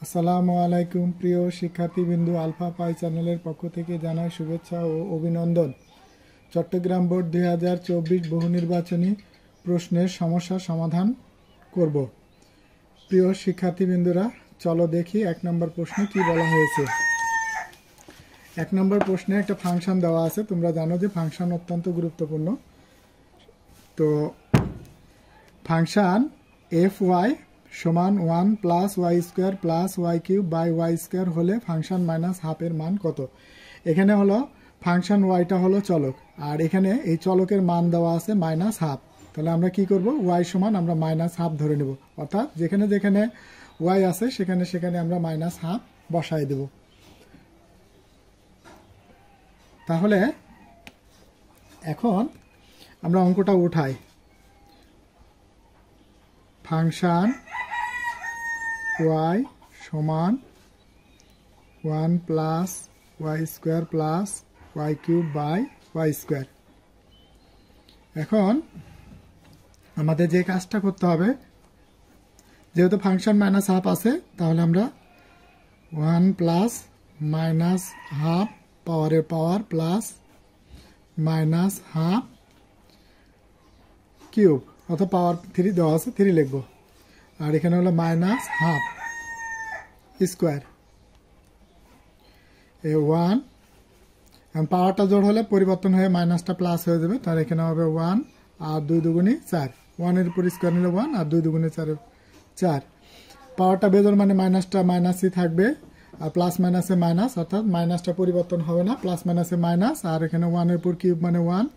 আসসালামু আলাইকুম প্রিয় শিক্ষার্থীবৃন্দ, আলফা পাই চ্যানেলের পক্ষ থেকে জানাই শুভেচ্ছা ও অভিনন্দন। চট্টগ্রাম বোর্ড 2024 বহু নির্বাচনী প্রশ্নের সমস্যার সমাধান করব। প্রিয় শিক্ষার্থীবৃন্দরা, চলো দেখি 1 নম্বর প্রশ্নে কি বলা হয়েছে। 1 নম্বর প্রশ্নে একটা ফাংশন দেওয়া আছে। তোমরা জানো যে ফাংশন অত্যন্ত গুরুত্বপূর্ণ। তো ফাংশন fy সমান 1 plus Y square plus Y cube by Y square হলে ফাংশন মাইনাস হাফের মান কত। এখানে হলো ফাংশন ওয়াইটা হলো চলক, আর এখানে এই চলকের মান দেওয়া আছে মাইনাস হাফ। তাহলে আমরা কি করব, ওয়াই সমান আমরা মাইনাস হাফ ধরে নেব, অর্থাৎ যেখানে যেখানে ওয়াই আছে সেখানে সেখানে আমরা মাইনাস হাফ বসাই দেব। তাহলে এখন আমরা অঙ্কটা উঠাই। ফাংশন y সমান 1 plus Y square plus Y cube by Y square. এখন আমাদের যে কাজটা করতে হবে, যেহেতু ফাংশন মাইনাস হাফ আছে, তাহলে আমরা 1 প্লাস মাইনাস হাফ পাওয়ারের power plus minus half cube, অর্থাৎ পাওয়ার 3 দেওয়া আছে, 3 লিখবো। আর এখানে হলো মাইনাস হাফ স্কোয়ার এ 1, পাওয়ারটা জোড় হলে পরিবর্তন হয়ে মাইনাসটা প্লাস হয়ে যাবে। তার এখানে হবে 1 আর 2 দুগুণে 4, 1 এর উপর স্কোয়ার নিলে 1 আর 2 দুগুণে 4। পাওয়ারটা বেজোড় মানে মাইনাসটা মাইনাসই থাকবে, আর প্লাস মাইনাসে মাইনাস, অর্থাৎ মাইনাসটা পরিবর্তন হবে না, প্লাস মাইনাসে মাইনাস। আর এখানে 1 এর উপর কিউব মানে 1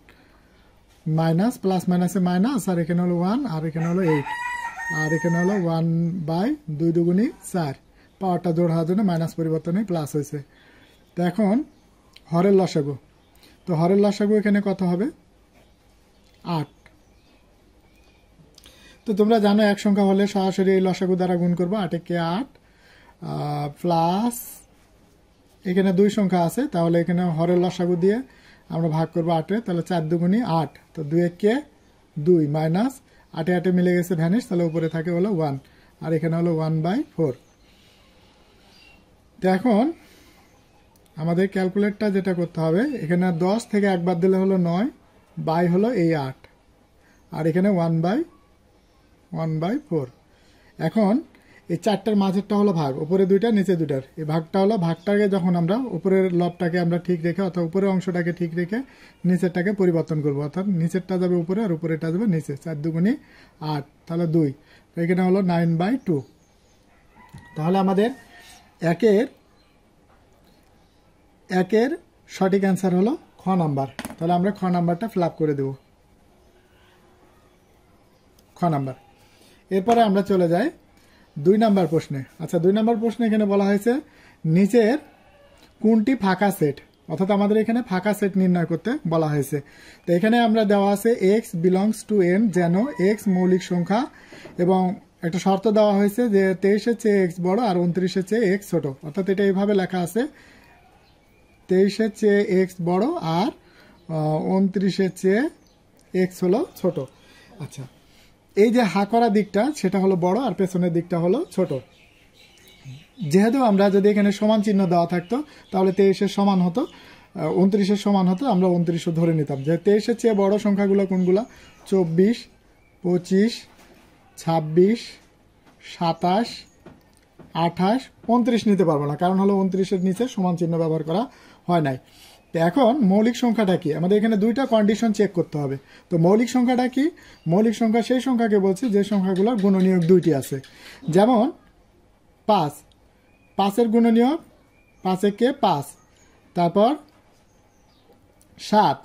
মাইনাস প্লাস মাইনাসে মাইনাস, আর এখানে হলো 1 আর এখানে হলো 8, আর এখানে হলো 1 বাই 2 দুগুণে 4। পাওয়ারটা জোড় হওয়ার জন্য মাইনাস পরিবর্তনে প্লাস হয়েছে। তো এখন হরের লসাগু, তো হরের লসাগু এখানে কত হবে, 8। তো তোমরা জানো এক সংখ্যা হলে সরাসরি এই লসাগু দ্বারা গুণ করবো। 8 কে 8 প্লাস এখানে 2 সংখ্যা আছে, তাহলে এখানে হরের লসাগু দিয়ে আমরা ভাগ করবো 8-এ, তাহলে 4 দুগুণে 8, তো 2 কে 2 মাইনাস 8 8 মিলে গেছে ভ্যানিশ, তাহলে উপরে থাকে হলো 1, আর এখানে হলো 1/4। তো এখন আমাদের ক্যালকুলেটরটা যেটা করতে হবে, এখানে 10 থেকে একবার দিলে হলো 9 বাই হলো এই 8, আর এখানে 1/4। এখন এই 4টার মাঝেরটা হলো ভাগ, উপরে 2টা নিচে 2টার, এই ভাগটা হলো, ভাগটাকে যখন আমরা উপরের লবটাকে আমরা ঠিক রেখে অর্থাৎ উপরের অংশটাকে ঠিক রেখে নিচেরটাকে পরিবর্তন করবো, অর্থাৎ নিচেরটা যাবে উপরে আর উপরেরটা যাবে নিচে। 4 দুগুণে 8, তাহলে 2, তো এখানে হলো 9/2। তাহলে আমাদের একের সঠিক অ্যান্সার হলো খ নাম্বার। তাহলে আমরা খ নাম্বারটা ফিল আপ করে দেব, খ নাম্বার। এরপরে আমরা চলে যাই 2 নাম্বার প্রশ্নে। আচ্ছা, 2 নাম্বার প্রশ্নে এখানে বলা হয়েছে নিচের কোনটি ফাঁকা সেট, অর্থাৎ আমাদের এখানে ফাঁকা সেট নির্ণয় করতে বলা হয়েছে। তো এখানে আমরা দেওয়া আছে এক্স বিলংস টু এন, যেন এক্স মৌলিক সংখ্যা, এবং একটা শর্ত দেওয়া হয়েছে যে 23-এর চেয়ে এক্স বড় আর 29-এর চেয়ে এক্স ছোট, অর্থাৎ এটা এইভাবে লেখা আছে 23-এর চেয়ে এক্স বড় আর 29-এর চেয়ে এক্স হলো ছোট। আচ্ছা, এই যে হা করা দিকটা সেটা হলো বড় আর পেছনের দিকটা হলো ছোট। যেহেতু আমরা যদি এখানে সমান চিহ্ন দেওয়া থাকতো তাহলে 23-এর সমান হতো, 29-এর সমান হতো, আমরা 29 ধরে নিতাম। যে 23-এর চেয়ে বড় সংখ্যাগুলো কোনগুলো, 24, 25, 26, 27, 28, 29 নিতে পারবো না, কারণ হলো 29-এর নিচে সমান চিহ্ন ব্যবহার করা হয় নাই। তো এখন মৌলিক সংখ্যাটা কি, আমাদের এখানে 2টা কন্ডিশন চেক করতে হবে। তো মৌলিক সংখ্যাটা কি, মৌলিক সংখ্যা সেই সংখ্যাকে বলছে যে সংখ্যাগুলোর গুণনীয়ক 2টি আছে। যেমন 5, 5-এর গুণনীয়ক 5 কে 5, তারপর 7,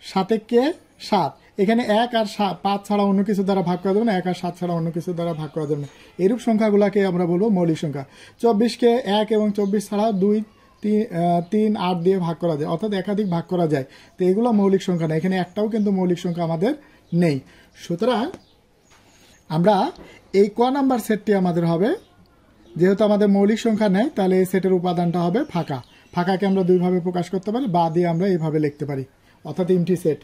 7 কে 7, এখানে 1 আর 5 ছাড়া অন্য কিছু দ্বারা ভাগ করা যাবে না, 1 আর 7 ছাড়া অন্য কিছু দ্বারা ভাগ করা যাবে না। এরূপ সংখ্যাগুলোকে আমরা বলবো মৌলিক সংখ্যা। 24-কে 1 এবং 24 ছাড়া 2, 3, 8 দিয়ে ভাগ করা যায়, অর্থাৎ একাধিক ভাগ করা যায়। তো এগুলো মৌলিক সংখ্যা না, এখানে একটাও কিন্তু মৌলিক সংখ্যা আমাদের নেই। সুতরাং আমরা এই ক নাম্বার সেটটি আমাদের হবে, যেহেতু আমাদের মৌলিক সংখ্যা নেই, তাহলে এই সেটের উপাদানটা হবে ফাঁকা। ফাঁকাকে আমরা 2 ভাবে প্রকাশ করতে পারি, বা দিয়ে আমরা এইভাবে লিখতে পারি, অর্থাৎ এমটি সেট।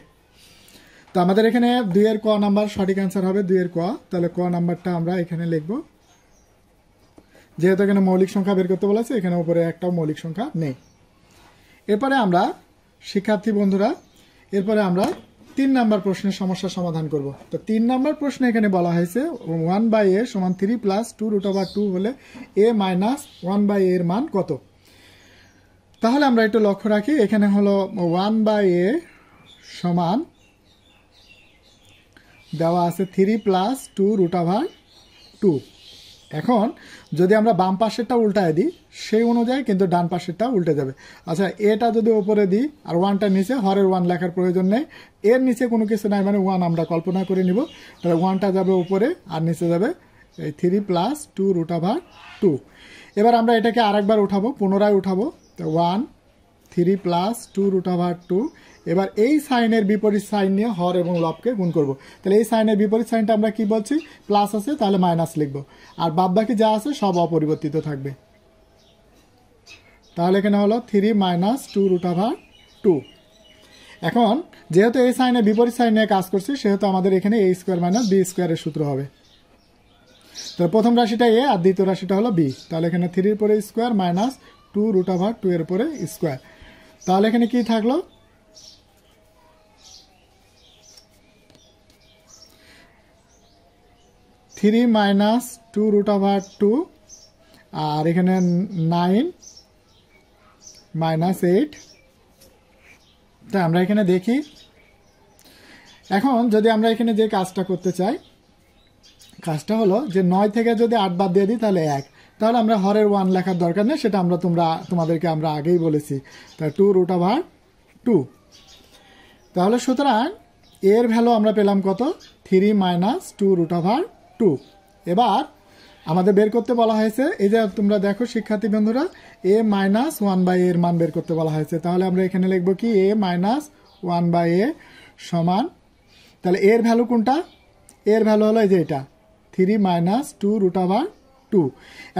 তো আমাদের এখানে 2-এর ক নাম্বার সঠিক অ্যান্সার হবে 2-এর ক। তাহলে ক নাম্বারটা আমরা এখানে লিখব যেহেতু এখানে মৌলিক সংখ্যা বের করতে বলেছে, এখানে উপরে একটাও মৌলিক সংখ্যা নেই। এরপরে আমরা শিক্ষার্থী বন্ধুরা এরপরে আমরা 3 নাম্বার প্রশ্নের সমস্যা সমাধান করব। তো 3 নাম্বার প্রশ্নে এখানে বলা হয়েছে 1/a সমান 3 প্লাস 2√2 হলে a মাইনাস 1/a এর মান কত। তাহলে আমরা একটু লক্ষ্য রাখি, এখানে হলো 1/a সমান দেওয়া আছে 3 প্লাস 2√2। এখন যদি আমরা বাম পাশেরটা উল্টায় দিই সেই অনুযায়ী কিন্তু ডান পাশেরটা উল্টে যাবে। আচ্ছা, এটা যদি উপরে দিই আর 1টা নিচে, হরের 1 লেখার প্রয়োজন নেই, এর নিচে কোনো কিছু নাই, মানে 1 আমরা কল্পনা করে নিব। তাহলে 1টা যাবে উপরে আর নিচে যাবে এই 3 প্লাস 2√2। এবার আমরা এটাকে আরেকবার উঠাবো, পুনরায় উঠাবো। তো 1 3 প্লাস 2√2। এবার এই সাইনের বিপরীত সাইন নিয়ে হর এবং লবকে গুণ করব। তাহলে এই সাইনের বিপরীত সাইনটা আমরা কি বলছি, প্লাস আছে, তাহলে মাইনাস লিখব, আর বাদ বাকি যা আছে সব অপরিবর্তিত থাকবে। তাহলে এখানে হলো 3 মাইনাস 2√2। এখন যেহেতু এই সাইনের বিপরীত সাইন নিয়ে কাজ করছি, সেহেতু আমাদের এখানে a স্কোয়ার মাইনাস b স্কোয়ারের সূত্র হবে। তাহলে প্রথম রাশিটা a আর দ্বিতীয় রাশিটা হলো b। তাহলে এখানে 3 এর পরে স্কোয়ার মাইনাস 2√2 এর পরে স্কোয়ার। তাহলে এখানে কি থাকলো, 3 মাইনাস 2√2 আর এখানে 9 মাইনাস 8। তাই আমরা এখানে দেখি, এখন যদি আমরা এখানে যে কাজটা করতে চাই, কাজটা হলো যে 9 থেকে যদি 8 বাদ দিয়ে দিই তাহলে 1। তাহলে আমরা হরের 1 লেখার দরকার নেই, সেটা আমরা তোমাদেরকে আমরা আগেই বলেছি। তাহলে 2√2। তাহলে সুতরাং এর ভ্যালু আমরা পেলাম কত, 3 মাইনাস 2√2। এবার আমাদের বের করতে বলা হয়েছে, এই যে তোমরা দেখো শিক্ষার্থী বন্ধুরা, a মাইনাস 1/a এর মান বের করতে বলা হয়েছে। তাহলে আমরা এখানে লিখবো কি, a মাইনাস 1/a সমান, তাহলে এর ভ্যালু কোনটা, এর ভ্যালু হলো এই যে এটা 3 মাইনাস 2√2।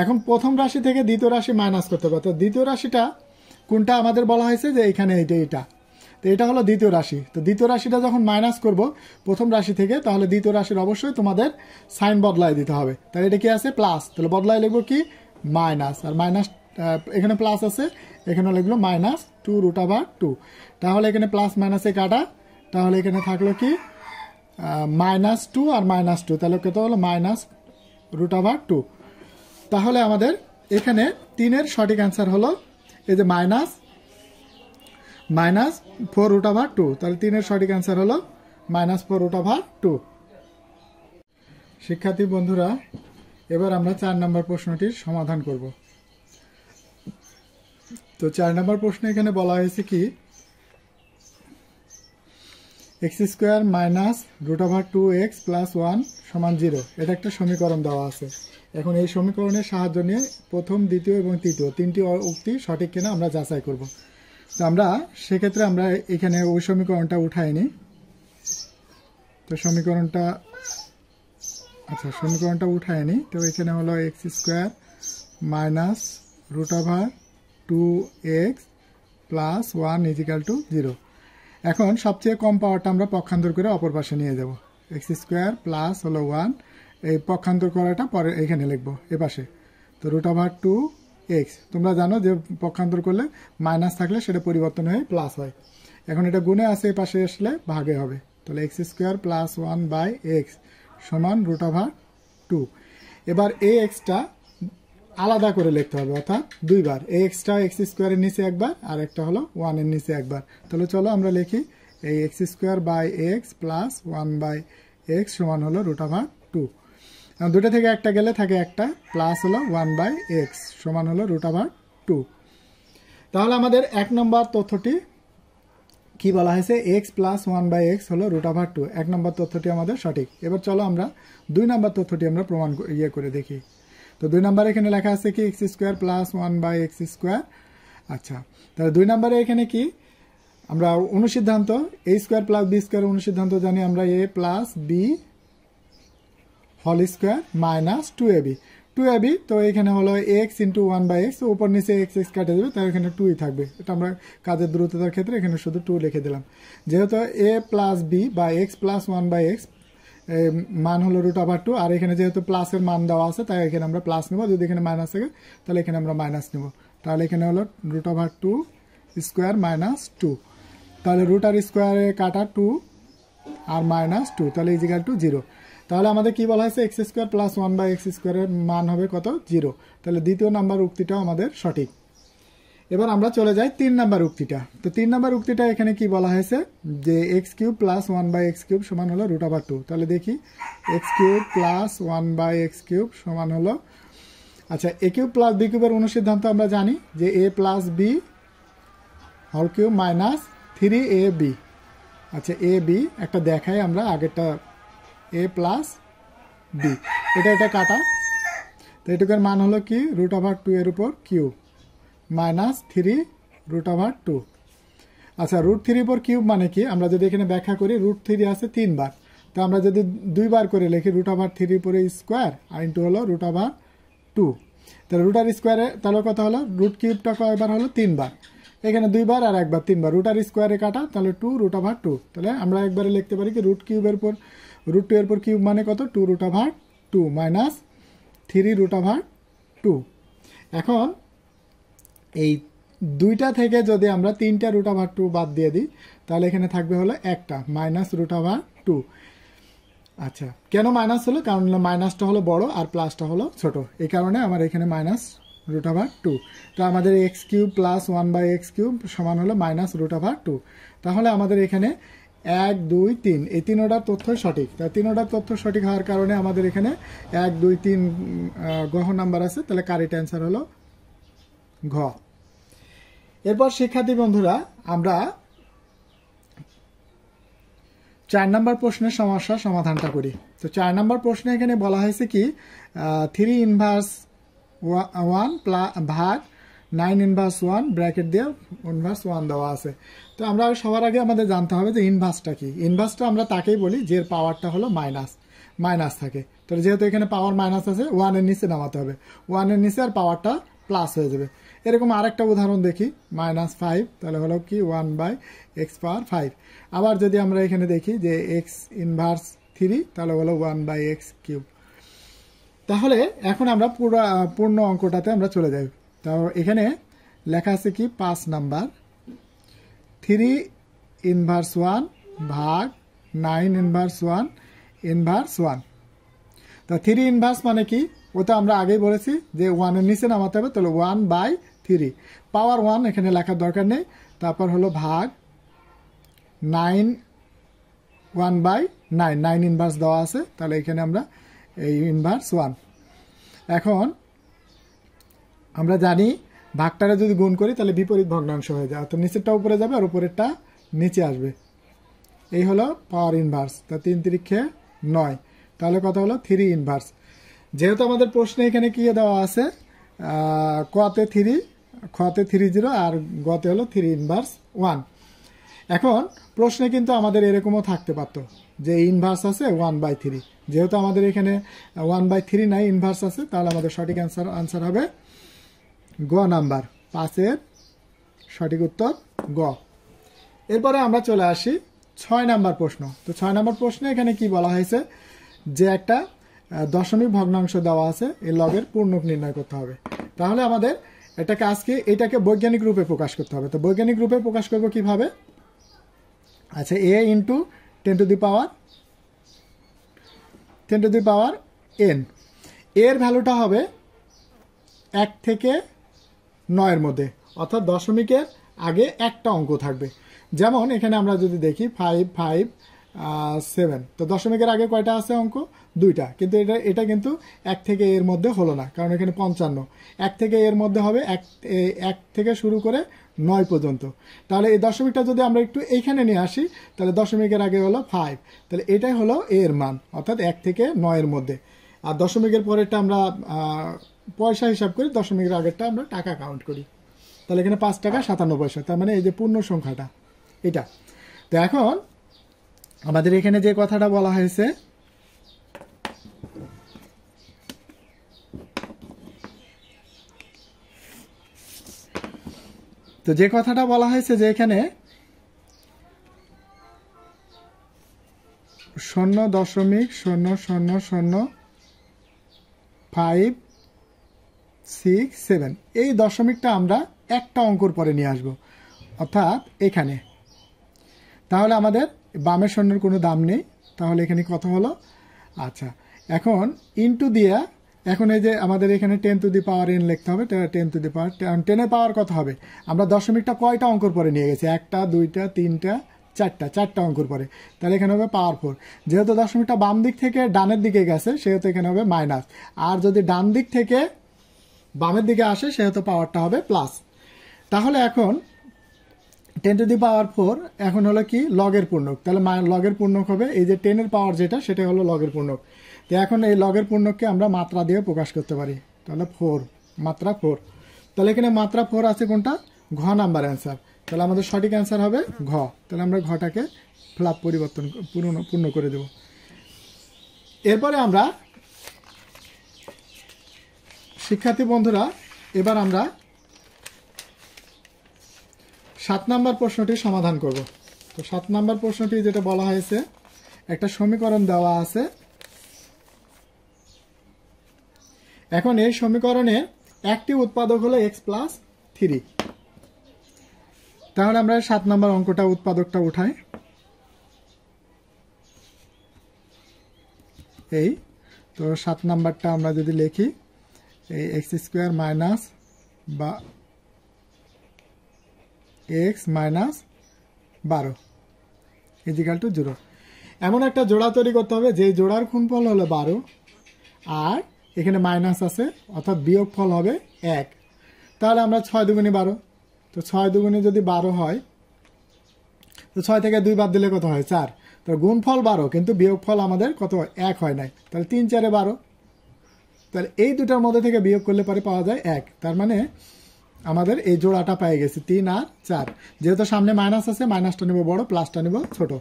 এখন প্রথম রাশি থেকে দ্বিতীয় রাশি মাইনাস করতে হবে। তো দ্বিতীয় রাশিটা কোনটা আমাদের বলা হয়েছে যে এখানে এইটা। তো এটা হলো দ্বিতীয় রাশি। তো দ্বিতীয় রাশিটা যখন মাইনাস করব প্রথম রাশি থেকে, তাহলে দ্বিতীয় রাশির অবশ্যই তোমাদের সাইন বদলাই দিতে হবে। তাহলে এটা কি আছে, প্লাস, তাহলে বদলাই লিখবো কি মাইনাস, আর মাইনাস এখানে প্লাস আছে, এখানে লিখলো মাইনাস 2√2। তাহলে এখানে প্লাস মাইনাসে কাটা, তাহলে এখানে থাকলো কি -2 আর -2, তাহলে কত হলো -√2। তাহলে আমাদের এখানে 3-এর সঠিক অ্যান্সার হলো এই যে -4√2। তাহলে 3-এর সঠিক অ্যান্সার হলো -4√2। শিক্ষার্থী বন্ধুরা এবার আমরা 4 নম্বর প্রশ্নটির সমাধান করব। তো 4 নম্বর প্রশ্নে এখানে বলা হয়েছে কি, x² মাইনাস √2x প্লাস 1 সমান 0। এটা একটা সমীকরণ দেওয়া আছে। এখন এই সমীকরণের সাহায্য নিয়ে প্রথম, দ্বিতীয় এবং তৃতীয় 3টি উক্তি সঠিক কিনা আমরা যাচাই করব। তো আমরা সেক্ষেত্রে আমরা এখানে ওই সমীকরণটা উঠাই নি। তো সমীকরণটা উঠাই নি। তো এখানে হলো x² মাইনাস √2x প্লাস 1 = 0। এখন সবচেয়ে কম পাওয়ারটা আমরা পক্ষান্তর করে অপর পাশে নিয়ে যাব। x² প্লাস হলো 1, এই পক্ষান্তর করাটা পরে এখানে লিখবো এ পাশে। তো √2x, তোমরা জানো যে পক্ষান্তর করলে মাইনাস থাকলে সেটা পরিবর্তন হয়ে প্লাস হয়। এখন এটা গুণে আছে, এই পাশে আসলে ভাগে হবে। তাহলে x² প্লাস 1/x সমান √2। এবার এই এক্সটা আলাদা করে লিখতে হবে, অর্থাৎ দুইবার। এই এক্সটা x² এর নিচে একবার, আর একটা হলো 1 এর নিচে একবার। তাহলে চলো আমরা লিখি, এই x² প্লাস 1/x সমান হলো √2। দুটো থেকে একটা গেলে থাকে একটা, প্লাস হলো 1/x সমান হলো √2। তাহলে আমাদের 1 নম্বর তথ্যটি কি বলা হয়েছে, x প্লাস 1/x হলো √2। 1 নম্বর তথ্যটি আমাদের সঠিক। এবার চলো আমরা 2 নম্বর তথ্যটি আমরা প্রমাণ করে দেখি। তো 2 নম্বরে এখানে লেখা আছে কি, x² প্লাস 1/x²। আচ্ছা, তাহলে 2 নম্বরে এখানে কি, আমরা অনুসিদ্ধান্ত a² প্লাস b² অনুসিদ্ধান্ত জানি আমরা, a plus b whole square minus 2ab। তো এখানে হলো x ইন্টু 1/x, উপর নিচে x কাটে যাবে, তাহলে এখানে 2ই থাকবে। এটা আমরা কাজের দ্রুততার ক্ষেত্রে এখানে শুধু 2 লিখে দিলাম। যেহেতু a প্লাস b বা x প্লাস 1/x মান হলো √2, আর এখানে যেহেতু প্লাসের মান দেওয়া আছে তাই এখানে আমরা প্লাস নেব, যদি এখানে মাইনাস থাকে তাহলে এখানে আমরা মাইনাস নেব। তাহলে এখানে হলো √2 স্কোয়ার মাইনাস 2, তাহলে √2 কাটা 2 আর মাইনাস 2, তাহলে ইজিক্যাল টু 0। তাহলে আমাদের কি বলা হয়েছে, x² + 1/x² এর মান হবে কত, 0। তাহলে দ্বিতীয় নাম্বার উক্তিটাও আমাদের সঠিক। এবার আমরা চলে যাই 3 নাম্বার উক্তিটা। তো 3 নাম্বার উক্তিটা এখানে কি বলা হয়েছে যে x³ + 1/x³ সমান হলো √2। তাহলে দেখি x³ + 1/x³ সমান হলো, আচ্ছা a³ + b³ এর অনুসিদ্ধান্ত আমরা জানি যে a + b whole cube minus 3ab। আচ্ছা ab একটা দেখাই আমরা, আগেরটা a + b, এটা কাটা, তো এটুকুর মান হলো কি √2 এর উপর কিউব মাইনাস 3√2। আচ্ছা √3 উপর কিউব মানে কি, আমরা যদি এখানে ব্যাখ্যা করি √3 আছে 3 বার, তো আমরা যদি 2 বার করে লিখি √3 উপরে স্কোয়ার আর ইন্টু হলো √2, তাহলে √2 তাহলে কত হলো, √3টা কয়বার হলো 3 বার, এখানে 2 বার আর একবার 3 বার, √2 কাটা তাহলে 2√2। তাহলে আমরা একবারে লিখতে পারি কি √2 এর উপর কিউব মানে কত, 2√2 মাইনাস 3√2। এখন এই দুইটা থেকে যদি আমরা 3টা √2 বাদ দিয়ে দিই তাহলে এখানে থাকবে হলো একটা মাইনাস √2। আচ্ছা কেন মাইনাস হলো, কারণ মাইনাসটা হলো বড় আর প্লাসটা হলো ছোট, এই কারণে আমার এখানে মাইনাস √2। তো আমাদের x³ + 1/x³ সমান হলো মাইনাস √2। তাহলে আমাদের এখানে 1 2 3 এই তিনোটার তথ্যই সঠিক। তাই তিনোটার তথ্য সঠিক হওয়ার কারণে আমাদের এখানে 1 2 3 গহ নাম্বার আছে, তাহলে কারেক্ট অ্যান্সার হলো ঘ। এরপর শিক্ষার্থী বন্ধুরা আমরা 4 নম্বর প্রশ্নের সমস্যার সমাধানটা করি। তো 4 নম্বর প্রশ্নে এখানে বলা হয়েছে কি 3 × 1 ভাগ 9 × 1 ব্র্যাকেট দিয়ে 1/1 দেওয়া আছে। তো আমরা সবার আগে আমাদের জানতে হবে যে ইনভার্সটা কি। ইনভার্সটা আমরা তাকেই বলি যে পাওয়ারটা হলো মাইনাস থাকে। তো যেহেতু এখানে পাওয়ার মাইনাস আছে 1 এর নিচে নামাতে হবে, 1 এর নিচে আর পাওয়ারটা প্লাস হয়ে যাবে। এরকম আরেকটা উদাহরণ দেখি -5, তাহলে হলো কি 1/x⁵। আবার যদি আমরা এখানে দেখি যে x ইনভার্স 3, তাহলে হলো 1/x³। তাহলে এখন আমরা পূর্ণ অঙ্কটাতে আমরা চলে যাই। তো এখানে লেখা আছে কি 5 নাম্বার 3 ইনভার্স 1 ভাগ 9 ইনভার্স 1 ইনভার্স 1। তো 3 ইনভার্স মানে কি, ওটা আমরা আগেই বলেছি যে 1 এর নিচে নামাতে হবে, তাহলে 1/3 পাওয়ার 1 এখানে লেখার দরকার নেই। তারপর হলো ভাগ 9 1/9, 9 ইনভার্স দেওয়া আছে, তাহলে এখানে আমরা এই ইনভার্স 1। এখন আমরা জানি ভাগটারে যদি গুণ করি তাহলে বিপরীত ভগ্নাংশ হয়ে যায়, তো নিচেরটা উপরে যাবে আর উপরেরটা নিচে আসবে। এই হলো পাওয়ার ইনভার্স, তা 3 × 9, তাহলে কত হলো 3 ইনভার্স। যেহেতু আমাদের প্রশ্নে এখানে কি দেওয়া আছে কতে 3, খতে 30 আর গতে হলো 3 ইনভার্স 1। এখন প্রশ্নে কিন্তু আমাদের এরকমও থাকতে পারত যে ইনভার্স আছে 1/3, যেহেতু আমাদের এখানে 1/3 নাই, ইনভার্স আছে, তাহলে আমাদের সঠিক আনসার হবে গ নাম্বার, 5-এর সঠিক উত্তর গ। এরপরে আমরা চলে আসি 6 নাম্বার প্রশ্ন। তো 6 নাম্বার প্রশ্নে এখানে কি বলা হয়েছে যে একটা দশমিক ভগ্নাংশ দেওয়া আছে, এই লগের পূর্ণক নির্ণয় করতে হবে। তাহলে আমাদের এটাকে এটাকে বৈজ্ঞানিক রূপে প্রকাশ করতে হবে। তো বৈজ্ঞানিক রূপে প্রকাশ করব কিভাবে, আচ্ছা a × 10⁻n, এর ভ্যালুটা হবে 1 থেকে 9 এর মধ্যে, অর্থাৎ দশমিকের আগে একটা অঙ্ক থাকবে। যেমন এখানে আমরা যদি দেখি 5 5 7, তো দশমিকের আগে কয়টা আছে অঙ্ক, 2টা, কিন্তু এটা কিন্তু 1 থেকে এর মধ্যে হলো না, কারণ এখানে 55। 1 থেকে এর মধ্যে হবে 1 থেকে শুরু করে 9 পর্যন্ত। তাহলে এই দশমিকটা যদি আমরা একটু এইখানে নিয়ে আসি, তাহলে দশমিকের আগে হলো 5, তাহলে এটাই হলো এর মান, অর্থাৎ 1 থেকে 9 এর মধ্যে। আর দশমিকের পরেরটা আমরা পয়সা হিসাব করি, দশমিকের আগেরটা আমরা টাকা কাউন্ট করি, তাহলে এখানে 5 টাকা 57 পয়সা, তার মানে এই যে পূর্ণ সংখ্যাটা এটা। তো এখন আমাদের এখানে যে কথাটা বলা হয়েছে যে এখানে 0.0000567 এই দশমিকটা আমরা একটা অঙ্কর পরে নিয়ে আসব, অর্থাৎ এখানে। তাহলে আমাদের বামের শূন্যের কোনো দাম নেই, তাহলে এখানে কত হলো? আচ্ছা, এখন ইনটু দিয়া, এখন এই যে আমাদের এখানে 10 টু দি পাওয়ার n লিখতে হবে, 10 টু দি পাওয়ার 10 এর পাওয়ার কত হবে? আমরা দশমিকটা কয়টা অঙ্কর পরে নিয়ে গেছি? একটা, দুইটা, তিনটা, চারটা অঙ্কর পরে, তাহলে এখানে হবে পাওয়ার 4। যেহেতু দশমিকটা বাম দিক থেকে ডানের দিকে গেছে সেহেতু এখানে হবে মাইনাস, আর যদি ডান দিক থেকে বামের দিকে আসে সেহেতু পাওয়ারটা হবে প্লাস। তাহলে এখন 10 টু দি পাওয়ার 4 এখন হলো কি লগের পূর্ণক, তাহলে লগের পূর্ণক হবে এই যে 10 এর পাওয়ার যেটা সেটা হলো লগের পূর্ণক। তো এখন এই লগের পূর্ণককে আমরা মাত্রা দিয়ে প্রকাশ করতে পারি, তাহলে 4 মাত্রা 4। তাহলে এখানে মাত্রা 4 আছে কোনটা? ঘ নাম্বার অ্যান্সার। তাহলে আমাদের সঠিক অ্যান্সার হবে ঘ। তাহলে আমরা ঘটাকে ফ্লাপ পরিবর্তন পূর্ণ করে দেব। এরপরে আমরা শিক্ষার্থী বন্ধুরা এবার আমরা 7 নাম্বার প্রশ্নটি সমাধান করব। তো 7 নাম্বার প্রশ্নটি যেটা বলা হয়েছে, একটা সমীকরণ দেওয়া আছে। এখন এই সমীকরণের একটি উৎপাদক হলো x+3। তাহলে আমরা 7 নাম্বার অঙ্কটা উৎপাদকটা উঠাই। এই তো 7 নাম্বারটা আমরা যদি লিখি, এই x² মাইনাস বা x মাইনাস 12 ইজিক্যাল টু 0। এমন একটা জোড়া তৈরি করতে হবে যে জোড়ার গুণফল হলো 12, আর এখানে মাইনাস আছে অর্থাৎ বিয়োগ ফল হবে 1। তাহলে আমরা 6 দুগুণে 12, তো 6 দুগুণে যদি 12 হয়, তো 6 থেকে 2 বাদ দিলে কত হয়? 4। তো গুণফল 12 কিন্তু বিয়োগ ফল আমাদের কত? 1 হয় নাই। তাহলে 3 4 12। তাহলে এই দুটার মধ্যে থেকে বিয়োগ করলে পরে পাওয়া যায় 1। তার মানে আমাদের এই জোড়াটা পেয়ে গেছে 3 আর 4। যেহেতু সামনে মাইনাস আছে, মাইনাসটা নেব বড়, প্লাসটা নেব ছোট।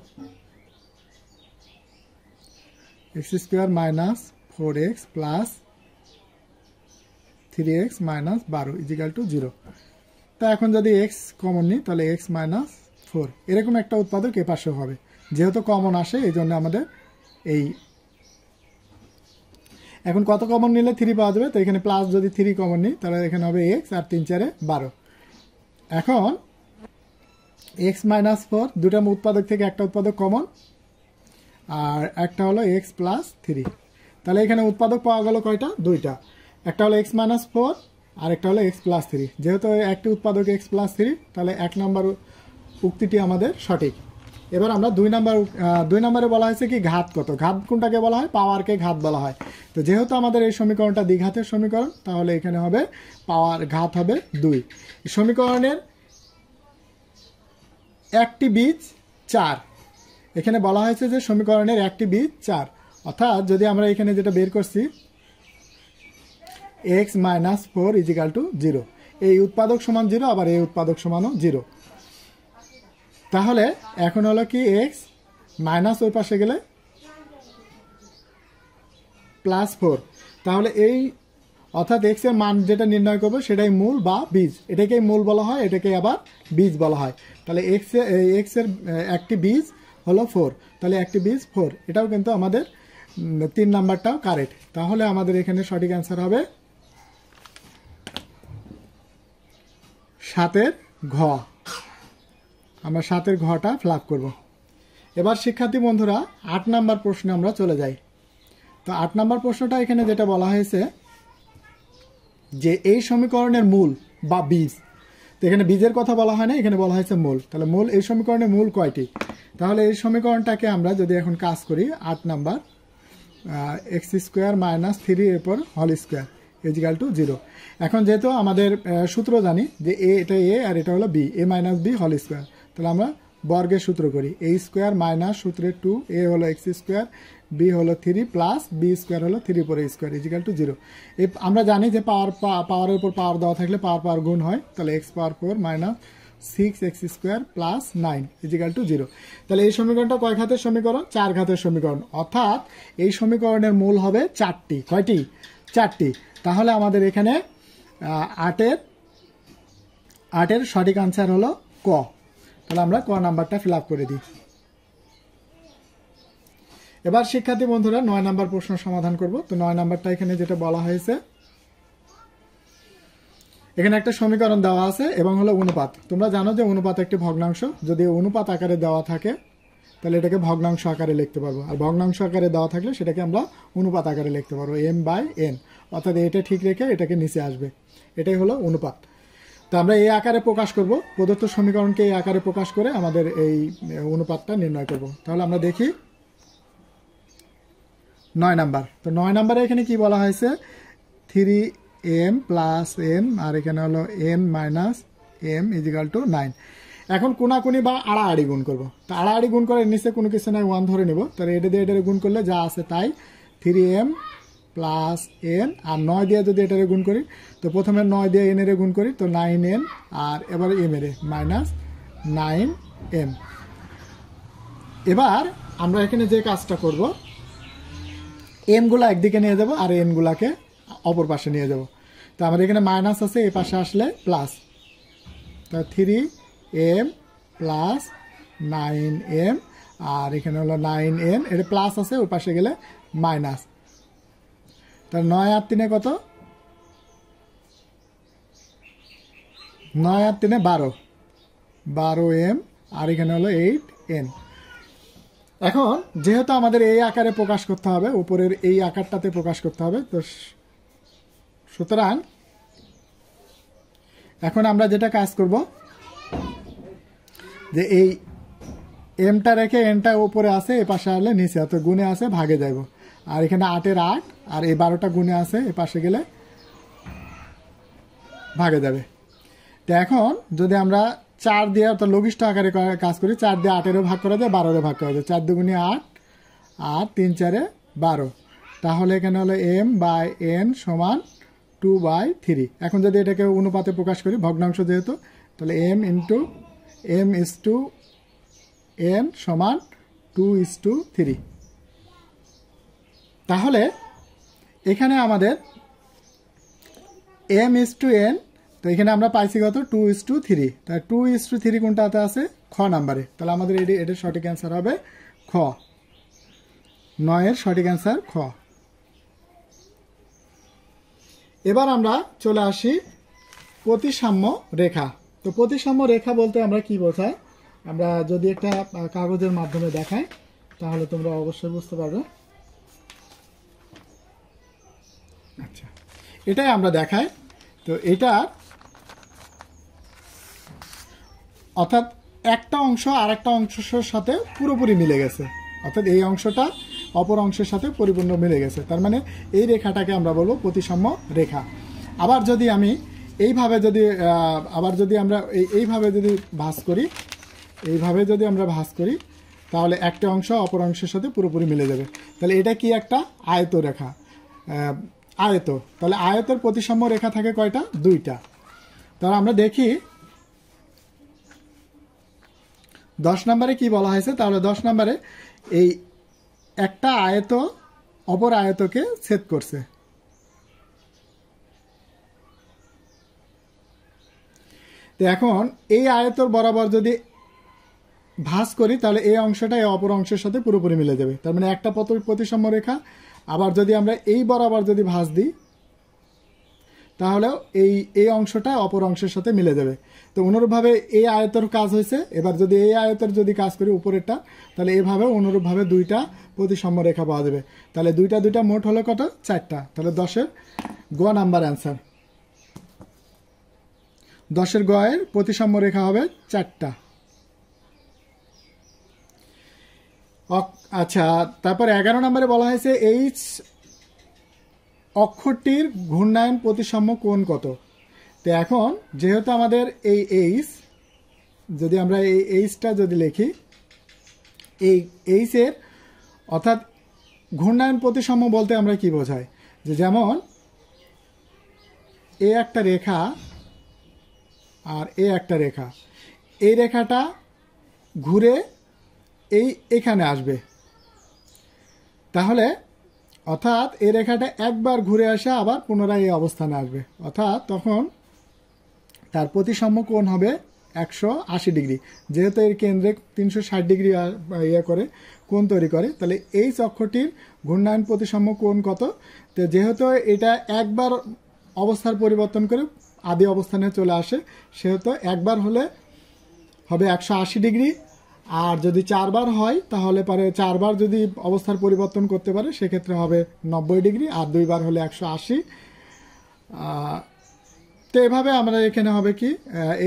x² minus 4x plus 3x minus 12 equal to 0। তা এখন যদি x কমন নিই তাহলে x মাইনাস 4 এরকম একটা উৎপাদক এ পাশে হবে। যেহেতু কমন আসে এই জন্য আমাদের এই, এখন কত কমন নিলে 3 পাওয়া যাবে? তো এখানে প্লাস যদি 3 কমন নিই তাহলে এখানে হবে x আর 3 4 12। এখন x মাইনাস 4 দুটা উৎপাদক থেকে একটা উৎপাদক কমন, আর একটা হলো x প্লাস 3। তাহলে এখানে উৎপাদক পাওয়া গেল কয়টা? দুইটা। একটা হলো x মাইনাস 4 আর একটা হলো x প্লাস 3। যেহেতু একটি উৎপাদক x প্লাস 3, তাহলে 1 নম্বর উক্তিটি আমাদের সঠিক। এবার আমরা 2 নম্বরে বলা হয়েছে কি ঘাত কত? ঘাত কোনটাকে বলা হয়? পাওয়ারকে ঘাত বলা হয়। তো যেহেতু আমাদের এই সমীকরণটা দ্বিঘাতের সমীকরণ, তাহলে এখানে হবে পাওয়ার ঘাত হবে 2। সমীকরণের একটি বীজ 4। এখানে বলা হয়েছে যে সমীকরণের একটি বীজ 4, অর্থাৎ যদি আমরা এখানে যেটা বের করছি x মাইনাস 4 ইজিক্যাল টু 0, এই উৎপাদক সমান 0, আবার এই উৎপাদক সমানও 0। তাহলে এখন হলো কি x মাইনাস ওই পাশে গেলে প্লাস 4। তাহলে এই অর্থাৎ x এর মান যেটা নির্ণয় করবো সেটাই মূল বা বীজ। এটাকেই মূল বলা হয়, এটাকে আবার বীজ বলা হয়। তাহলে x এর একটি বীজ হলো 4, তাহলে একটি বীজ 4। এটাও কিন্তু আমাদের 3 নাম্বারটাও কারেক্ট। তাহলে আমাদের এখানে সঠিক অ্যান্সার হবে 7 ঘ। আমরা 7 ঘটা ফ্লাপ করব। এবার শিক্ষার্থী বন্ধুরা 8 নাম্বার প্রশ্নে আমরা চলে যাই। তো 8 নাম্বার প্রশ্নটা এখানে যেটা বলা হয়েছে যে এই সমীকরণের মূল বা বীজ, তো এখানে বীজের কথা বলা হয় না, এখানে বলা হয়েছে মূল। তাহলে মূল, এই সমীকরণের মূল কয়টি? তাহলে এই সমীকরণটাকে আমরা যদি এখন কাজ করি, 8 নাম্বার x² মাইনাস 3 এরপর হোল স্কোয়ার ইজিক্যাল টু 0। এখন যেহেতু আমাদের সূত্র জানি যে এটা a আর এটা হলো b, a minus b whole square, তাহলে আমরা বর্গের সূত্র করি। a² মাইনাস সূত্রে 2, a হলো x², b হলো 3 প্লাস b² হলো 3 পরে স্কোয়ার ইজিক্যাল টু 0। আমরা জানি যে পাওয়ারের উপর পাওয়ার দেওয়া থাকলে পাওয়ার গুণ হয়, তাহলে x power 4 minus 6x² plus 9 equal to 0। তাহলে এই সমীকরণটা কয় ঘাতের সমীকরণ? 4 ঘাতের সমীকরণ, অর্থাৎ এই সমীকরণের মূল হবে 4টি। কয়টি? 4টি। তাহলে আমাদের এখানে 8-এর সঠিক আনসার হলো ক। তাহলে আমরা ক নাম্বারটা ফিল আপ করে দিই। এবার শিক্ষার্থী বন্ধুরা 9 নাম্বার প্রশ্ন সমাধান করব। তো 9 নাম্বারটা এখানে যেটা বলা হয়েছে, এখানে একটা সমীকরণ দেওয়া আছে এবং হলো অনুপাত। তোমরা জানো যে অনুপাত একটি ভগ্নাংশ, যদি অনুপাত আকারে দেওয়া থাকে তাহলে এটাকে ভগ্নাংশ আকারে লিখতে পারবো, আর ভগ্নাংশ আকারে দেওয়া থাকলে সেটাকে আমরা অনুপাত আকারে লিখতে পারবো, m/n। অর্থাৎ এটা ঠিক রেখে এটাকে নিচে আসবে, এটাই হলো অনুপাত। তো আমরা এই আকারে প্রকাশ করব, প্রদত্ত সমীকরণকে এই আকারে প্রকাশ করে আমাদের এই অনুপাতটা নির্ণয় করব। তাহলে আমরা দেখি 9 নাম্বার। তো 9 নাম্বারে এখানে কি বলা হয়েছে, 3m + n আর এখানে হলো n - m = 9। এখন কোনাকুনি বা আড়াআড়ি গুণ করব। তো আড়াআড়ি গুণ করে নিচে কোনো কিছু নাই 1 ধরে নিব। তাহলে এটা দিয়ে এটারে গুণ করলে যা আছে তাই, 3m + n আর 9 দিয়ে যদি এটারে গুণ করি, তো প্রথমে 9 দিয়ে n এর গুণ করি, তো 9n আর এবার m এর -9m। এবার আমরা এখানে যে কাজটা করব, m গুলা একদিকে নিয়ে যাব আর n গুলাকে অপর পাশে নিয়ে যাব। তো আমাদের এখানে মাইনাস আছে, এই পাশে আসলে প্লাস, তো 3m + 9m আর এখানে হলো 9n, এটা প্লাস আছে, ওই পাশে গেলে মাইনাস। তাহলে 9 আর 3 কত, 9 আর 3 12m আর এখানে হলো 8n। এখন যেহেতু আমাদের এই আকারে প্রকাশ করতে হবে, উপরের এই আকারটাতে প্রকাশ করতে হবে, তো সুতরাং এখন আমরা যেটা কাজ করব, যে এই এমটা রেখে এনটা উপরে আছে, এ পাশে আসলে নিচে, অর্থাৎ গুণে আছে ভাগে যাইব। আর এখানে 8-এর 8 আর এই 12টা গুণে আছে, এ পাশে গেলে ভাগে যাবে। তো এখন যদি আমরা 4 দিয়ে, অর্থাৎ লঘিষ্ঠ আকারে কাজ করি, 4 দিয়ে 8-এরও ভাগ করা যায়, 12-এরও ভাগ করা যায়, 4 দুগুণে 8 আর 3 4-এ 12। তাহলে এখানে হলো m/n = 2/3। এখন যদি এটাকে অনুপাতে প্রকাশ করি, ভগ্নাংশ যেহেতু, তাহলে m × m/n = 2:3। তাহলে এখানে আমাদের m/n, তো এখানে আমরা পাইছি কত, 2:3। তাহলে 2:3 কোনটাতে আছে, খ নাম্বারে। তাহলে আমাদের এটার সঠিক অ্যান্সার হবে খ, 9 এর সঠিক অ্যান্সার খ। এবার আমরা চলে আসি প্রতিসাম্য রেখা। তো প্রতিসাম্য রেখা বলতে আমরা কি বোঝাই, আমরা যদি একটা কাগজের মাধ্যমে দেখাই তাহলে তোমরা অবশ্যই বুঝতে পারবে। আচ্ছা, এটাই আমরা দেখাই। তো এটা অর্থাৎ একটা অংশ আর একটা অংশের সাথে পুরোপুরি মিলে গেছে, অর্থাৎ এই অংশটা অপর অংশের সাথে পরিপূর্ণ মিলে গেছে, তার মানে এই রেখাটাকে আমরা বলবো প্রতিসাম্য রেখা। আবার যদি আমি এইভাবে যদি আমরা এইভাবে যদি ভাঁজ করি, এইভাবে যদি আমরা ভাঁজ করি, তাহলে একটা অংশ অপর অংশের সাথে পুরোপুরি মিলে যাবে। তাহলে এটা কি একটা আয়ত রেখা, আয়ত। তাহলে আয়তের প্রতিসাম্য রেখা থাকে কয়টা, 2টা। তাহলে আমরা দেখি 10 নম্বরে কি বলা হয়েছে। তাহলে 10 নম্বরে এই একটা আয়ত অপর আয়তকে ছেদ করছে। তো এখন এই আয়তর বরাবর যদি ভাঁজ করি, তাহলে এই অংশটা এই অপর অংশের সাথে পুরোপুরি মিলে যাবে, তার মানে একটা প্রতিসাম্য রেখা। আবার যদি আমরা এই বরাবর যদি ভাঁজ দিই, তাহলেও এই অংশটা অপর অংশের সাথে মিলে যাবে। তো অনুরূপভাবে এই আয়তের কাজ হয়েছে। এবার যদি এই আয়তের যদি কাজ করি উপরেরটা, তাহলে এইভাবে অনুরূপভাবে 2টা প্রতিসাম্য রেখা পাওয়া যাবে। তাহলে 2টা মোট হলো কত, 4টা। তাহলে 10-এর গ নাম্বার অ্যান্সার। 10-এর গ এর প্রতিসাম্য রেখা হবে 4টা। আচ্ছা, তারপর 11 নম্বরে বলা হয়েছে এইচ অক্ষরটির ঘূর্ণায়ন প্রতিসাম্য কোণ কত। তো এখন যেহেতু আমাদের এই এইচ, যদি আমরা এই এইচটা যদি লিখি, এই এইচের অর্থাৎ ঘূর্ণায়ন প্রতিসাম্য বলতে আমরা কি বোঝাই, যে যেমন এ একটা রেখা আর এ একটা রেখা, এই রেখাটা ঘুরে এখানে আসবে, তাহলে অর্থাৎ এই রেখাটা একবার ঘুরে আসে আবার পুনরায় এই অবস্থানে আসবে, অর্থাৎ তখন তার প্রতিসাম্য কোণ হবে 180 ডিগ্রি। যেহেতু এর কেন্দ্রে 360 ডিগ্রি ইয়ে করে কোণ তৈরি করে, তাহলে এই চক্রটির ঘূর্ণায়ন প্রতিসাম্য কোণ কত? তো যেহেতু এটা একবার অবস্থার পরিবর্তন করে আদি অবস্থানে চলে আসে, সেহেতু একবার হলে হবে 180 ডিগ্রি, আর যদি 4বার হয় তাহলে পরে 4বার যদি অবস্থার পরিবর্তন করতে পারে সেক্ষেত্রে হবে 90 ডিগ্রি, আর 2বার হলে 180। তো এভাবে আমরা এখানে হবে কি,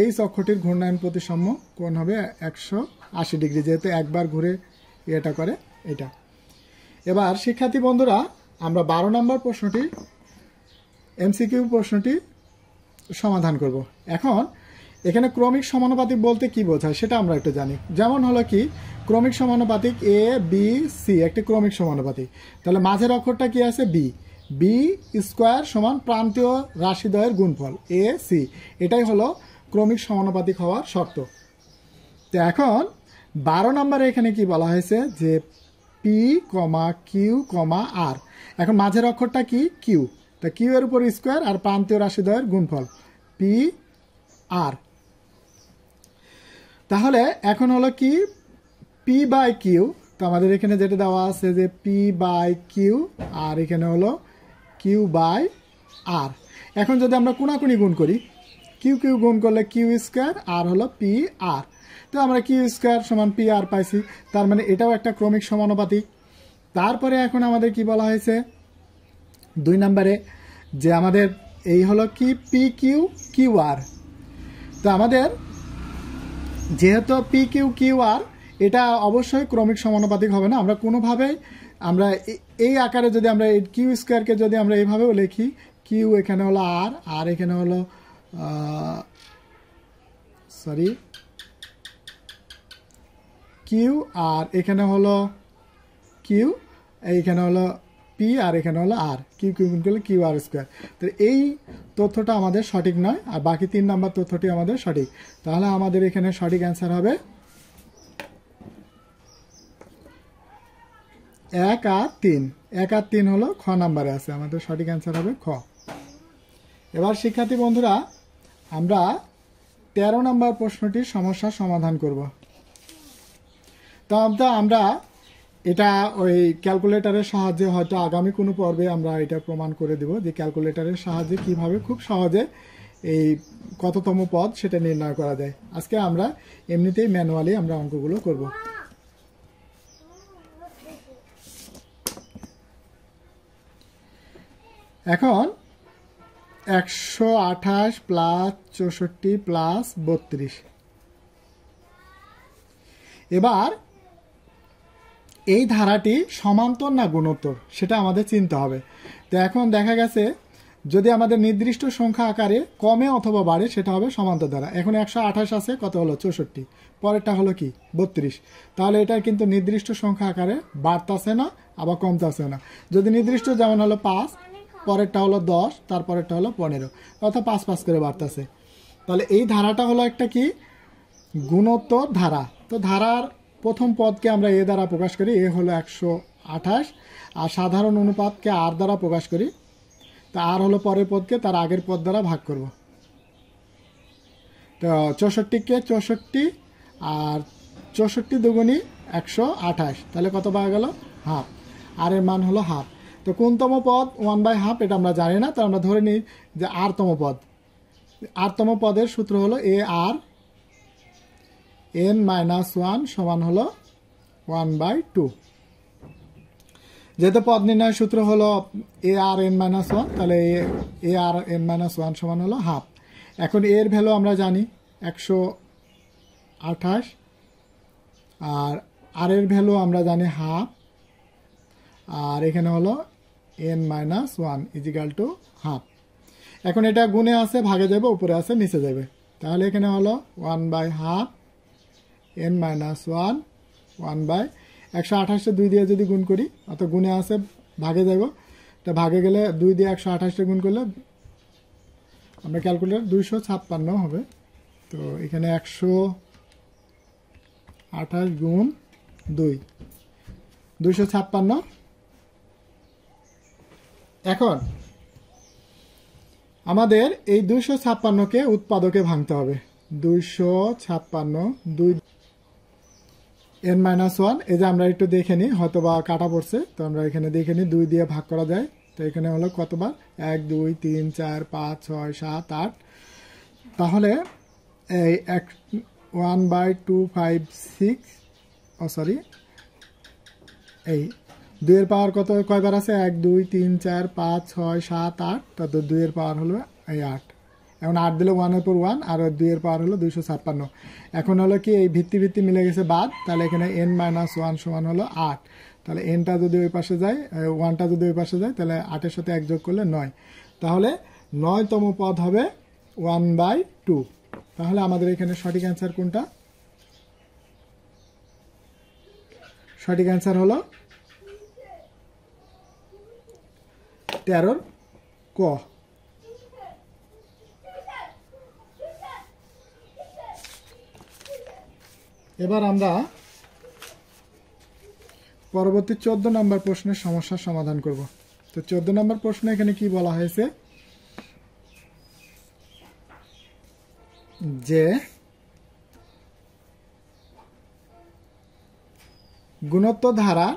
এই চক্রটির ঘূর্ণায়ন প্রতিসাম্য কোণ হবে 180 ডিগ্রি, যেহেতু একবার ঘুরে এটা করে এটা। এবার শিক্ষার্থী বন্ধুরা, আমরা 12 নম্বর প্রশ্নটি এমসিকিউ প্রশ্নটি সমাধান করব। এখন এখানে ক্রমিক সমানুপাতিক বলতে কি বোঝায় সেটা আমরা একটু জানি। যেমন হলো কি, ক্রমিক সমানুপাতিক এ বি সি একটি ক্রমিক সমানুপাতিক, তাহলে মাঝের অক্ষরটা কি আছে? বি। বি স্কোয়ার সমান প্রান্তীয় রাশিদ্বয়ের গুণফল এ সি, এটাই হলো ক্রমিক সমানুপাতিক হওয়ার শর্ত। তো এখন 12 নম্বরে এখানে কি বলা হয়েছে যে পি কমা কিউ কমা আর। এখন মাঝের অক্ষরটা কি? কিউ। তা কিউ এর উপর স্কোয়ার আর প্রান্তীয় রাশিদ্বয়ের গুণফল পি আর। তাহলে এখন হলো কি, পি বাই কিউ, তো আমাদের এখানে যেটা দেওয়া আছে যে পি বাই কিউ, আর এখানে হলো কিউ বাই আর। এখন যদি আমরা কোনাকুনি গুণ করি, কিউ কিউ গুণ করলে কিউ স্কোয়ার আর হলো পি আর, তো আমরা কিউ স্কোয়ার সমান পি আর পাইছি, তার মানে এটাও একটা ক্রমিক সমানুপাতিক। তারপরে এখন আমাদের কি বলা হয়েছে 2 নম্বরে, যে আমাদের এই হলো কি পি কিউ কিউ আর। তো আমাদের যেহেতু পি কিউ কিউ আর, এটা অবশ্যই ক্রমিক সমানুপাতিক হবে না। আমরা কোনোভাবেই আমরা এই আকারে যদি আমরা এই কিউ স্কোয়ারকে যদি আমরা এইভাবেও লিখি, কিউ এখানে হলো আর, আর এখানে হলো কিউ, আর এখানে হলো কিউ, এইখানে হলো পি, আর এখানে হলো আর, কিউ কিউ গুণ করলে কিউ আর স্কোয়ার। তো এই তথ্যটা আমাদের সঠিক নয়, আর বাকি 3 নম্বর তথ্যটি আমাদের সঠিক। তাহলে আমাদের এখানে সঠিক অ্যান্সার হবে 1 আর 3। 1 আর 3 হলো খ নাম্বারে আছে, আমাদের সঠিক অ্যান্সার হবে খ। এবার শিক্ষার্থী বন্ধুরা, আমরা 13 নম্বর প্রশ্নটির সমস্যার সমাধান করব। তো আমরা এটা ওই ক্যালকুলেটরের সাহায্যে হয়তো আগামী কোনো পর্বে আমরা এটা প্রমাণ করে দেব যে ক্যালকুলেটরের সাহায্যে কিভাবে খুব সহজে এই কততম পদ সেটা নির্ণয় করা যায়। আজকে আমরা এমনিতেই ম্যানুয়ালি আমরা অঙ্কগুলো করব। এখন 128 প্লাস 64 প্লাস 32। এবার এই ধারাটি সমান্তর না গুণোত্তর সেটা আমাদের চিনতে হবে। তো এখন দেখা গেছে যদি আমাদের নির্দিষ্ট সংখ্যা আকারে কমে অথবা বাড়ে সেটা হবে সমান্তর ধারা। এখন 128 আছে, কত হলো 64, পরেরটা হলো কি 32। তাহলে এটা কিন্তু নির্দিষ্ট সংখ্যা আকারে বাড়তেছে না আবার কমতেছে না। যদি নির্দিষ্ট যেমন হলো 5, পরেরটা হলো 10, তারপরেরটা হলো 15, অর্থাৎ 5 5 করে বাড়তেছে। তাহলে এই ধারাটা হলো একটা কি গুণোত্তর ধারা। তো ধারার প্রথম পদকে আমরা এ দ্বারা প্রকাশ করি, এ হলো 128, আর সাধারণ অনুপাতকে আর দ্বারা প্রকাশ করি। তা আর হলো পরের পদকে তার আগের পদ দ্বারা ভাগ করব। তো 64কে 64, আর 64 দুগুণী 128, তাহলে কত পাওয়া গেল? হাফ। আর এর মান হলো হাফ। তো কোনতম পদ 1/2 এটা আমরা জানি না, তো আমরা ধরে নিই যে আরতম পদ। আরতম পদের সূত্র হলো এ আর n-1 সমান হলো 1/2। যেহেতু পদ নির্ণয়ের সূত্র হলো এ আর n-1, তাহলে এ আর n-1 সমান হলো হাফ। এখন এর ভ্যালু আমরা জানি 128, আর এর ভ্যালু আমরা জানি হাফ, আর এখানে হলো n-1 ইজিক্যাল টু হাফ। এখন এটা গুণে আছে, ভাগে যাবে, উপরে আছে, নিচে যাবে। তাহলে এখানে হলো 1/2 n-1 1/128 2 দিয়ে যদি গুণ করি, অত গুণে আছে, ভাগে যাব, তা ভাগে গেলে 2 দিয়ে 128 গুণ করলে আমরা ক্যালকুলেটর 256 হবে। তো এখানে 128 গুণ 2 256। এখন আমাদের এই 256কে উৎপাদকে ভাঙতে হবে। 256 2 n-1। এই যে আমরা একটু দেখে নিই, হয়তো বা কাটা পড়ছে, তো আমরা এখানে দেখে নিই 2 দিয়ে ভাগ করা যায়। তো এখানে হলো কতবার, 1 2 3 4 5 6 7 8। তাহলে এই 1/256, ও সরি, এই 2 এর পাওয়ার কত, কয়বার আছে, 1 2 3 4 5 6 7 8, তো 2 এর পাওয়ার হলো এই 8। এখন 8 দিলে 1 এর পর 1, আর 2 এর পাওয়ার হলো 256। এখন হলো কি, এই ভিত্তি মিলে গেছে বাদ, তাহলে এখানে n-1 সমান হলো 8। তাহলে nটা যদি ওই পাশে যায়, 1টা যদি ওই পাশে যায়, তাহলে 8 এর সাথে 1 যোগ করলে 9। তাহলে 9তম পদ হবে 1/2। তাহলে আমাদের এখানে সঠিক অ্যান্সার কোনটা? সঠিক অ্যান্সার হলো 13 ক। এবার আমরা পরবর্তী 14 নম্বর প্রশ্নের সমস্যার সমাধান করব। তো 14 নম্বর প্রশ্নে এখানে কি বলা হয়েছে, যে গুণোত্তর ধারা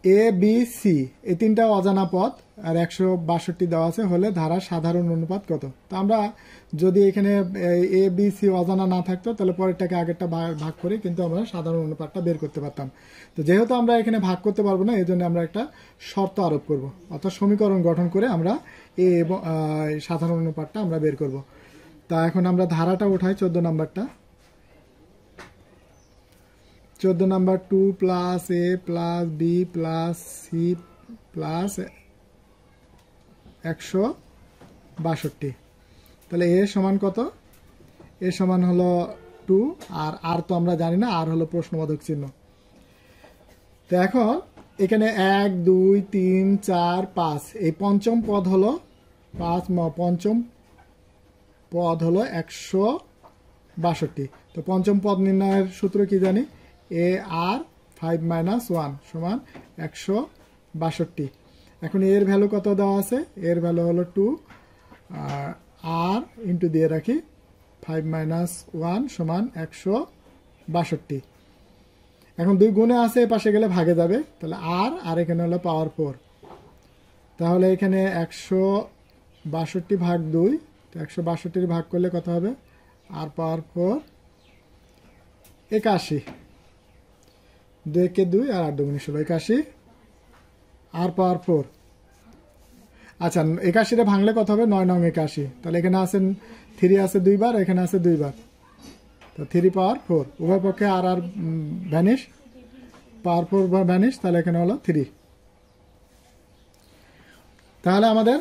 এ বি সি, এই তিনটা অজানা পদ আর 162 দেওয়া আছে, হলে ধারার সাধারণ অনুপাত কত? তো আমরা যদি এখানে এ বি সি অজানা না থাকতো, তাহলে পরেরটাকে আগেরটা ভাগ করে কিন্তু আমরা সাধারণ অনুপাতটা বের করতে পারতাম। তো যেহেতু আমরা এখানে ভাগ করতে পারবো না, এই জন্য আমরা একটা শর্ত আরোপ করব, অর্থাৎ সমীকরণ গঠন করে আমরা এ এবং সাধারণ অনুপাতটা আমরা বের করব। তা এখন আমরা ধারাটা উঠাই, 14 নাম্বারটা। 14 number 2 plus A plus B plus C plus 162। তাহলে এ সমান কত? এ সমান হলো 2, আর তো আমরা জানি না, আর হলো প্রশ্নবোধক চিহ্ন। তো এখন এখানে 1 2 3 4 5, এই পঞ্চম পদ হলো 5, পঞ্চম পদ হলো 162। তো পঞ্চম পদ নির্ণয়ের সূত্র কি জানি, এ আর 5 - 1 সমান 162। এখন এর ভ্যালু কত দেওয়া আছে, এর ভ্যালু হলো 2, আর ইন্টু দিয়ে রাখি 5 - 1 সমান 162। এখন 2 গুণে আছে, এ পাশে গেলে ভাগে যাবে, তাহলে আর এখানে হলো পাওয়ার 4। তাহলে এখানে 162 ভাগ 2, 162 ভাগ করলে কত হবে, আর পাওয়ার 4 81। 2 কে 2 আর 8 2 16, 81 আর পাওয়ার 4। আচ্ছা, 81 ভাঙলে কত হবে, 9 9 81। তাহলে এখানে আছে 3 আছে 2 বার, এখানে আছে 2 বার, তো 3 পাওয়ার 4। উভয় পক্ষে আর ভ্যানিশ, পাওয়ার 4 ভ্যানিশ, তাহলে এখানে হলো 3। তাহলে আমাদের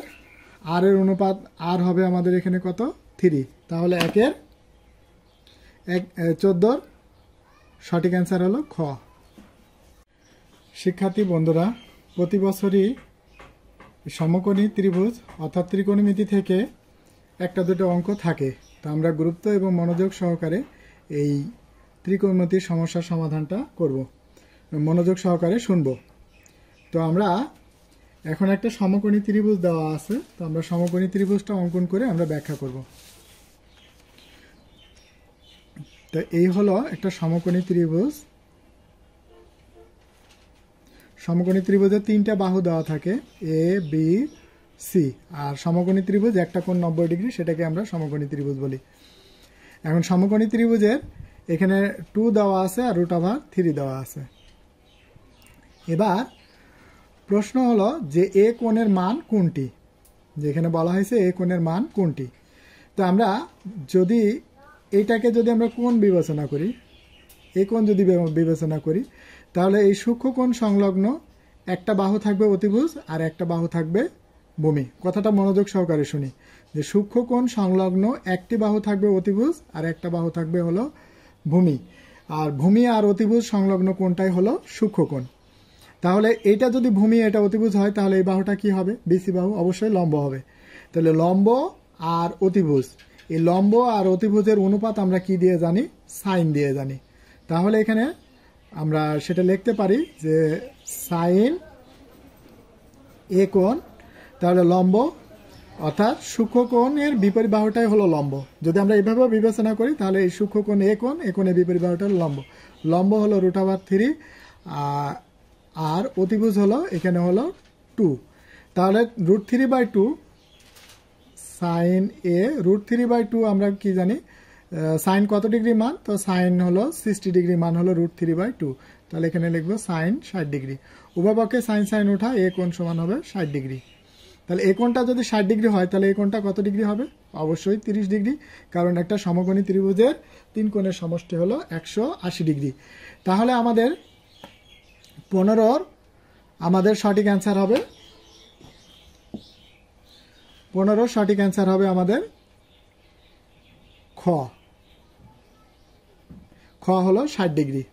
আর এর অনুপাত আর হবে আমাদের এখানে কত, 3। তাহলে 14 সঠিক অ্যান্সার হলো খ। শিক্ষার্থী বন্ধুরা, প্রতি বছরই সমকোণী ত্রিভুজ অর্থাৎ ত্রিকোণমিতি থেকে একটা দুটো অঙ্ক থাকে। তো আমরা গুরুত্ব এবং মনোযোগ সহকারে এই ত্রিকোণমিতির সমস্যার সমাধানটা করব, মনোযোগ সহকারে শুনব। তো আমরা এখন একটা সমকোণী ত্রিভুজ দেওয়া আছে, তো আমরা সমকোণী ত্রিভুজটা অঙ্কন করে আমরা ব্যাখ্যা করব। তো এই হলো একটা সমকোণী ত্রিভুজ। সমকোণী ত্রিভুজের 3টা বাহু দেওয়া থাকে, এ বি সি, আর সমকোণী ত্রিভুজ একটা কোণ 90 ডিগ্রি, সেটাকে আমরা সমকোণী ত্রিভুজ বলি। এখন সমকোণী ত্রিভুজের এখানে 2 দেওয়া আছে আর √3 দেওয়া আছে। এবার প্রশ্ন হলো যে এ কোণের মান কোনটি, যেখানে বলা হয়েছে এ কোণের মান কোনটি। তো আমরা যদি এইটাকে যদি আমরা কোণ বিবেচনা করি, এই কোণ যদি বিবেচনা করি, তাহলে এই সূক্ষ্মকোণ সংলগ্ন একটা বাহু থাকবে অতিভুজ আর একটা বাহু থাকবে ভূমি। কথাটা মনোযোগ সহকারে শুনি, যে সূক্ষ্মকোণ সংলগ্ন একটি বাহু থাকবে অতিভুজ আর একটা বাহু থাকবে হলো ভূমি, আর ভূমি আর অতিভুজ সংলগ্ন কোণটাই হলো সূক্ষ্মকোণ। তাহলে এইটা যদি ভূমি এটা অতিভুজ হয়, তাহলে এই বাহুটা কি হবে, বিসি বাহু, অবশ্যই লম্ব হবে। তাহলে লম্ব আর অতিভুজ, এই লম্ব আর অতিভুজের অনুপাত আমরা কি দিয়ে জানি, সাইন দিয়ে জানি। তাহলে এখানে আমরা সেটা লিখতে পারি যে সাইন এ কোণ, তাহলে লম্ব অর্থাৎ সূক্ষ্মকোণের বিপরীত বাহুটাই হলো লম্ব। যদি আমরা এইভাবে বিবেচনা করি তাহলে এই সূক্ষ্মকোণ এ কোণ, এ কোণের বিপরীত বাহুটা হলো লম্ব। লম্ব হলো √3 আর অতিভুজ হলো এখানে হলো 2। তাহলে √3/2 সাইন এ, √3/2 আমরা কি জানি সাইন কত ডিগ্রি মান, তো সাইন হলো 60 ডিগ্রি মান হলো √3/2। তাহলে এখানে লিখবো সাইন 60 ডিগ্রি। উভয় পক্ষে সাইন সাইন ওঠা, এ কোণ সমান হবে 60 ডিগ্রি। তাহলে এই কোণটা যদি 60 ডিগ্রি হয় তাহলে এই কোণটা কত ডিগ্রি হবে? অবশ্যই 30 ডিগ্রি, কারণ একটা সমকোণী ত্রিভুজের 3 কোণের সমষ্টি হলো 180 ডিগ্রি। তাহলে আমাদের 15 আমাদের সঠিক অ্যান্সার হবে 15 সঠিক অ্যান্সার হবে আমাদের খ। খ হলো 60 ডিগ্রি।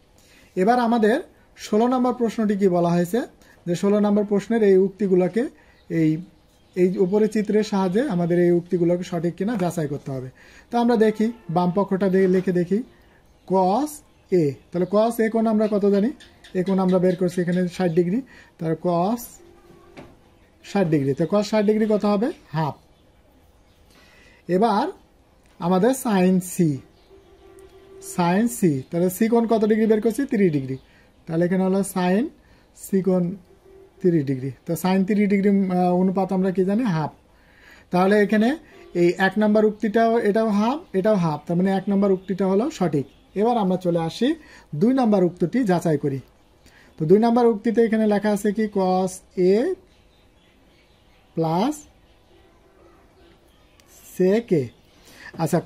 এবার আমাদের 16 নম্বর প্রশ্নটি কি বলা হয়েছে, যে 16 নম্বর প্রশ্নের এই উক্তিগুলোকে এই উপরে চিত্রের সাহায্যে আমাদের এই উক্তিগুলোকে সঠিক কিনা যাচাই করতে হবে। তো আমরা দেখি বাম পক্ষটা লিখে দেখি cos a। তাহলে cos a কোণ আমরা কত জানি? এ কোণ আমরা বের করছি এখানে 60 ডিগ্রি। তাহলে cos 60 ডিগ্রি, তো cos 60 ডিগ্রি কত হবে? হাফ। এবার আমাদের সাইন সি, সাইন সি, তাহলে সি কোণ কত ডিগ্রি বের করছি? 30 ডিগ্রি। তাহলে এখানে হলো সাইন সি কোণ 30 ডিগ্রি। তো সাইন 30 ডিগ্রি অনুপাত আমরা কি জানি? হাফ। তাহলে এখানে এই 1 নম্বর উক্তিটাও এটাও হাফ, এটাও হাফ, তার মানে 1 নম্বর উক্তিটা হলো সঠিক। এবার আমরা চলে আসি 2 নম্বর উক্তিটি যাচাই করি। তো 2 নম্বর উক্তিতে এখানে লেখা আছে কি cos a plus sec a। আচ্ছা,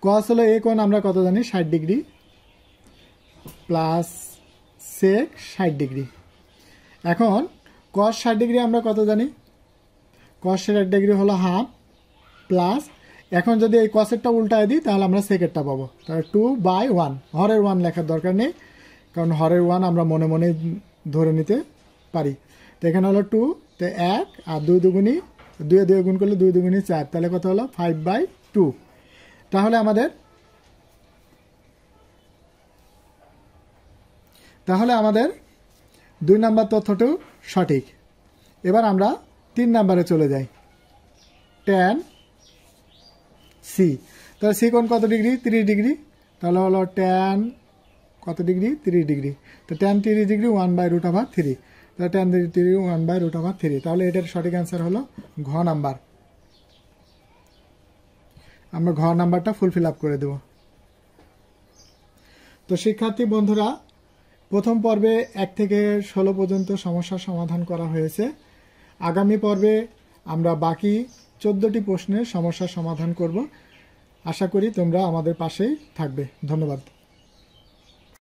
cos হলো a কোণ আমরা কত জানি? 60 ডিগ্রি প্লাস sec 60 ডিগ্রি। এখন cos 60 ডিগ্রি আমরা কত জানি? cos 60 ডিগ্রি হলো হাফ প্লাস, এখন যদি এই cosেরটা উল্টায় দিই তাহলে আমরা সেকেরটা পাবো। তাহলে 2/1, হরের 1 লেখার দরকার নেই, কারণ হরের 1 আমরা মনে মনে ধরে নিতে পারি। তো এখানে হলো 2, তো 1 আর 2 দুগুণী, 2 2 গুণ করলে 2 দুগুণী 4, তাহলে কত হলো? 5/2। তাহলে আমাদের 2 নম্বর তথ্যটিও সঠিক। এবার আমরা 3 নম্বরে চলে যাই, tan সি। তাহলে সি কোণ কত ডিগ্রি? 30 ডিগ্রি। তাহলে হলো tan কত ডিগ্রি? 30 ডিগ্রি। তো tan 30 ডিগ্রি 1/√3। তাহলে tan 30 ডিগ্রি 1/√3। তাহলে এটার সঠিক অ্যান্সার হলো ঘ নাম্বার। আমরা ঘ নাম্বারটা ফুলফিল আপ করে দেব। তো শিক্ষার্থী বন্ধুরা, প্রথম পর্বে 1 থেকে 16 পর্যন্ত সমস্যার সমাধান করা হয়েছে। আগামী পর্বে আমরা বাকি 14টি প্রশ্নের সমস্যার সমাধান করব। আশা করি তোমরা আমাদের পাশেই থাকবে। ধন্যবাদ।